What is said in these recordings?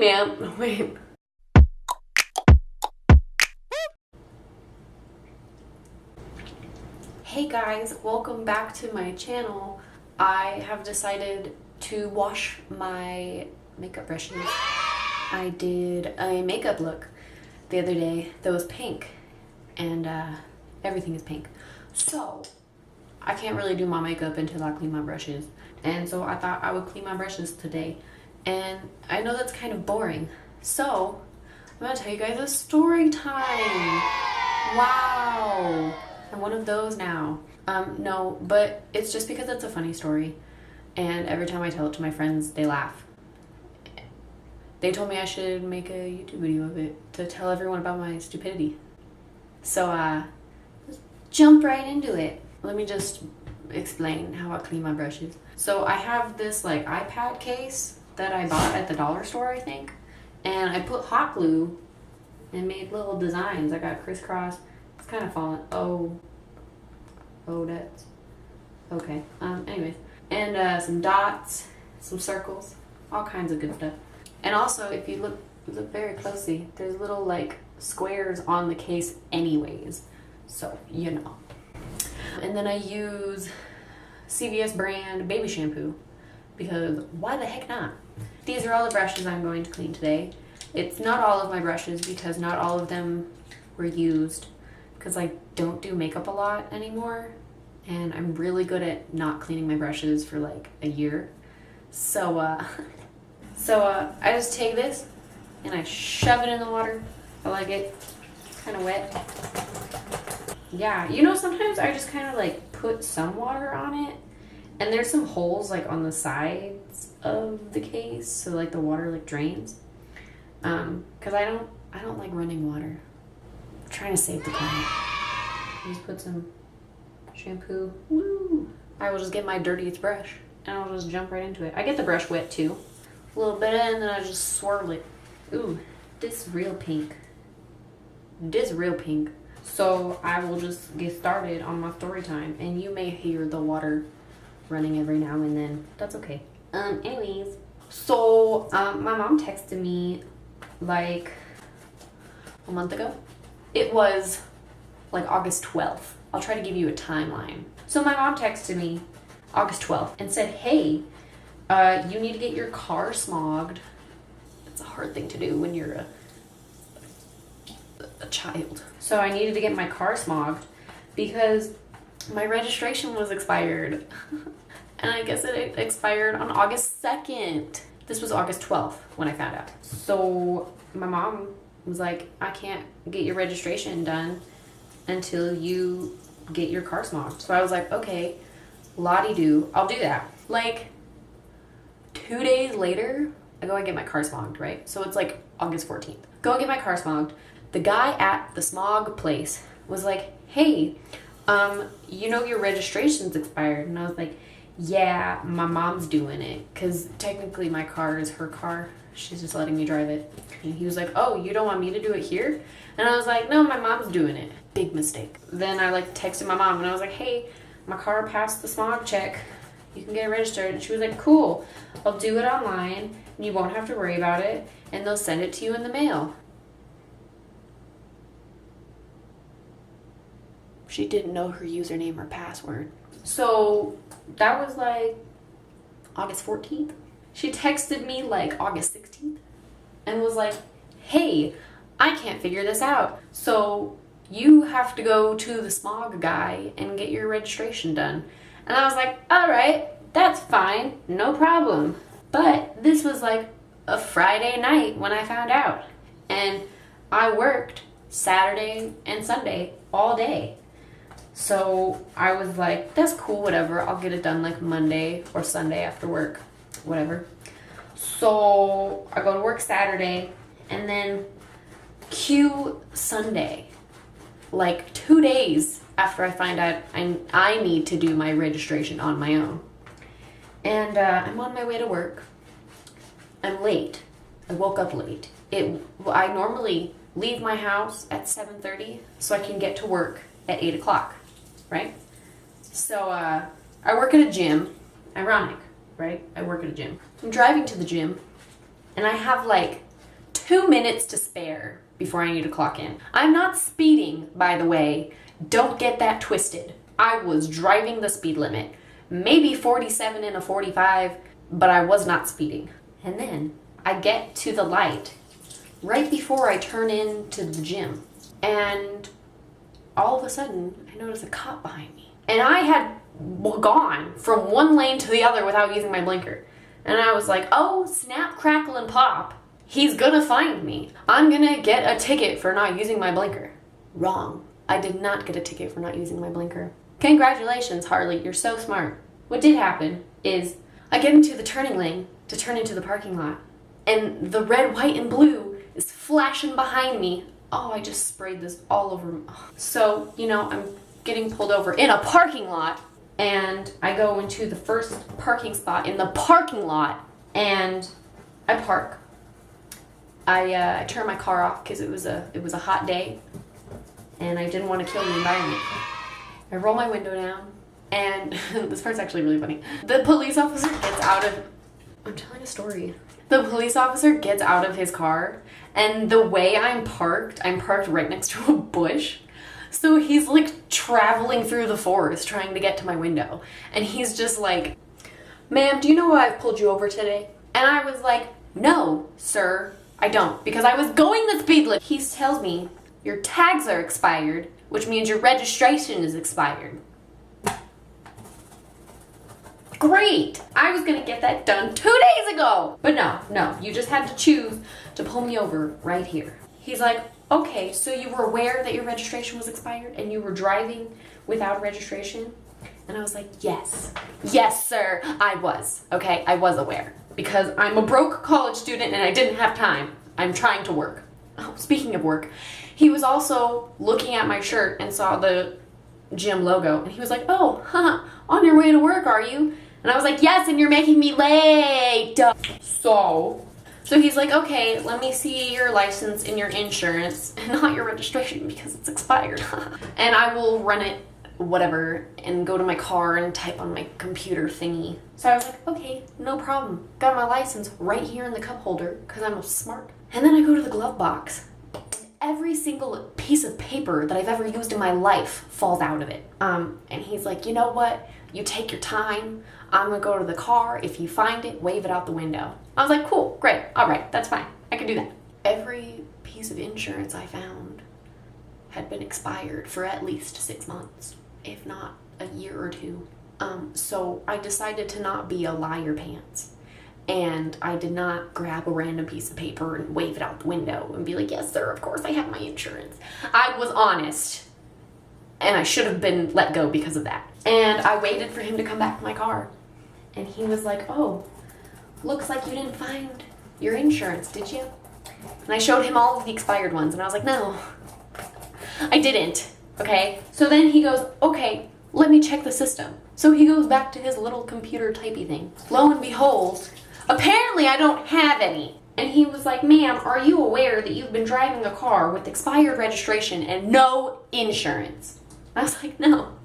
man. Wait. Hey guys, welcome back to my channel. I have decided to wash my makeup brushes. I did a makeup look the other day that was pink, and everything is pink. So I can't really do my makeup until I clean my brushes. And so I thought I would clean my brushes today. And I know that's kind of boring. So I'm gonna tell you guys a story time. Wow. I'm one of those now. No, but it's just because it's a funny story. And every time I tell it to my friends, they laugh. They told me I should make a YouTube video of it to tell everyone about my stupidity. So let's jump right into it. Let me just explain how I clean my brushes. So I have this like iPad case that I bought at the dollar store, I think. And I put hot glue and made little designs. I got crisscross. It's kind of falling. Oh, that's okay. Anyways, and some dots, some circles, all kinds of good stuff. And also, if you look very closely, there's little like squares on the case anyways, so you know. And then I use CVS brand baby shampoo, because why the heck not? These are all the brushes I'm going to clean today. It's not all of my brushes because not all of them were used, because I don't do makeup a lot anymore, and I'm really good at not cleaning my brushes for like a year. So I just take this and I shove it in the water. I like it kind of wet. Yeah, you know, sometimes I just kind of like put some water on it, and there's some holes like on the sides of the case, so like the water like drains. Because I don't like running water. I'm trying to save the planet. Just put some shampoo. Woo! I will just get my dirtiest brush and I'll just jump right into it. I get the brush wet too, a little bit, and then I just swirl it. Ooh, this real pink. This real pink. So I will just get started on my story time, and you may hear the water running every now and then. That's okay. Anyways, so my mom texted me like a month ago. It was like August 12th. I'll try to give you a timeline. So my mom texted me August 12th and said, hey, you need to get your car smogged. It's a hard thing to do when you're a child. So I needed to get my car smogged because my registration was expired. And I guess it expired on August 2nd. This was August 12th when I found out. So my mom was like, I can't get your registration done until you get your car smogged. So I was like, okay, la-di-do, I'll do that. Like 2 days later, I go and get my car smogged, right? So it's like August 14th. Go and get my car smogged. The guy at the smog place was like, hey, you know your registration's expired. And I was like, yeah, my mom's doing it, because technically my car is her car. She's just letting me drive it. And he was like, oh, you don't want me to do it here? And I was like, no, my mom's doing it. Big mistake. Then I like texted my mom and I was like, hey, my car passed the smog check. You can get it registered. And she was like, cool, I'll do it online and you won't have to worry about it, and they'll send it to you in the mail. She didn't know her username or password. So that was like August 14th. She texted me like August 16th and was like, hey, I can't figure this out, so you have to go to the smog guy and get your registration done. And I was like, all right, that's fine, no problem. But this was like a Friday night when I found out, and I worked Saturday and Sunday all day. So I was like, that's cool, whatever. I'll get it done like Monday or Sunday after work, whatever. So I go to work Saturday, and then cue Sunday, like 2 days after I find out I need to do my registration on my own. And I'm on my way to work. I'm late. I woke up late. I normally leave my house at 7:30 so I can get to work at 8 o'clock. Right? So I work at a gym. Ironic, right? I work at a gym. I'm driving to the gym, and I have like 2 minutes to spare before I need to clock in. I'm not speeding, by the way. Don't get that twisted. I was driving the speed limit. Maybe 47 in a 45, but I was not speeding. And then I get to the light right before I turn into the gym. And all of a sudden, I notice a cop behind me. And I had gone from one lane to the other without using my blinker. And I was like, oh, snap, crackle, and pop. He's gonna find me. I'm gonna get a ticket for not using my blinker. Wrong. I did not get a ticket for not using my blinker. Congratulations, Harley, you're so smart. What did happen is I get into the turning lane to turn into the parking lot, and the red, white, and blue is flashing behind me. Oh, I just sprayed this all over. So, you know, I'm getting pulled over in a parking lot, and I go into the first parking spot in the parking lot, and I park. I turn my car off because it was a hot day, and I didn't want to kill the environment. I roll my window down, and this part's actually really funny. The police officer gets out of... I'm telling a story. The police officer gets out of his car, and the way I'm parked right next to a bush. So he's like traveling through the forest trying to get to my window. And he's just like, ma'am, do you know why I've pulled you over today? And I was like, no, sir, I don't. Because I was going the speed limit. He tells me, your tags are expired, which means your registration is expired. Great! I was gonna get that done 2 days ago! But no, you just had to choose to pull me over right here. He's like, okay, so you were aware that your registration was expired and you were driving without registration? And I was like, yes. Yes, sir, I was. Okay, I was aware. Because I'm a broke college student and I didn't have time. I'm trying to work. Oh, speaking of work, he was also looking at my shirt and saw the gym logo. And he was like, oh, on your way to work, are you? And I was like, yes, and you're making me late. So he's like, okay, let me see your license and your insurance and not your registration because it's expired. And I will run it, whatever, and go to my car and type on my computer thingy. So I was like, okay, no problem. Got my license right here in the cup holder because I'm smart. And then I go to the glove box. Every single piece of paper that I've ever used in my life falls out of it. And he's like, you know what? You take your time. I'm gonna go to the car. If you find it, wave it out the window. I was like, cool, great, all right, that's fine. I can do that. Every piece of insurance I found had been expired for at least 6 months, if not a year or two. So I decided to not be a liar pants. And I did not grab a random piece of paper and wave it out the window and be like, yes, sir, of course I have my insurance. I was honest. And I should have been let go because of that. And I waited for him to come back to my car. And he was like, oh, looks like you didn't find your insurance, did you? And I showed him all of the expired ones. And I was like, no, I didn't. Okay. So then he goes, okay, let me check the system. So he goes back to his little computer typey thing. Lo and behold, apparently I don't have any. And he was like, ma'am, are you aware that you've been driving a car with expired registration and no insurance? I was like, no.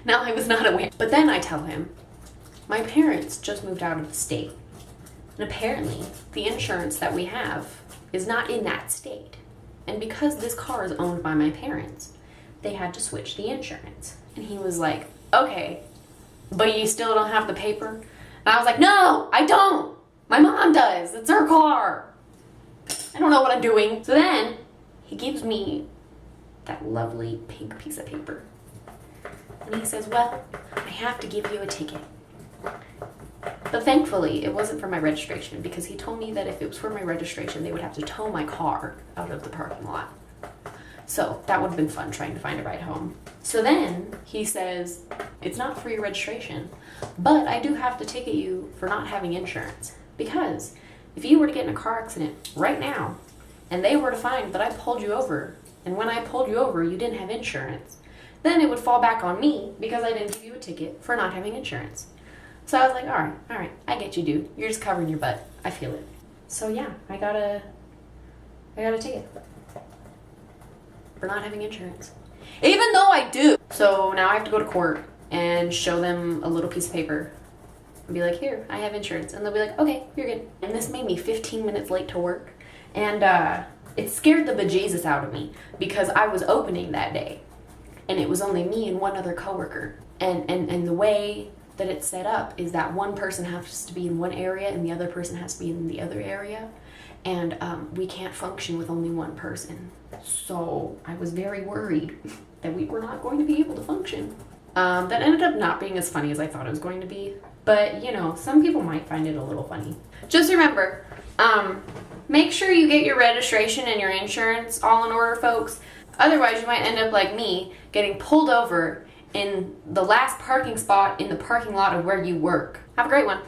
No, I was not aware. But then I tell him, my parents just moved out of the state. And apparently, the insurance that we have is not in that state. And because this car is owned by my parents, they had to switch the insurance. And he was like, okay, but you still don't have the paper? And I was like, no, I don't. My mom does. It's her car. I don't know what I'm doing. So then he gives me that lovely pink piece of paper. And he says, well, I have to give you a ticket. But thankfully, it wasn't for my registration because he told me that if it was for my registration, they would have to tow my car out of the parking lot. So that would have been fun trying to find a ride home. So then he says, it's not for your registration, but I do have to ticket you for not having insurance. Because if you were to get in a car accident right now and they were to find that I pulled you over, and when I pulled you over, you didn't have insurance, then it would fall back on me because I didn't give you a ticket for not having insurance. So I was like, all right, I get you, dude. You're just covering your butt. I feel it. So yeah, I got a ticket for not having insurance. Even though I do. So now I have to go to court and show them a little piece of paper and be like, here, I have insurance. And they'll be like, okay, you're good. And this made me 15 minutes late to work And it scared the bejesus out of me because I was opening that day and it was only me and one other coworker. And the way that it's set up is that one person has to be in one area and the other person has to be in the other area. And we can't function with only one person. So I was very worried that we were not going to be able to function. That ended up not being as funny as I thought it was going to be. But, you know, some people might find it a little funny. Just remember, make sure you get your registration and your insurance all in order, folks. Otherwise, you might end up like me, getting pulled over in the last parking spot in the parking lot of where you work. Have a great one.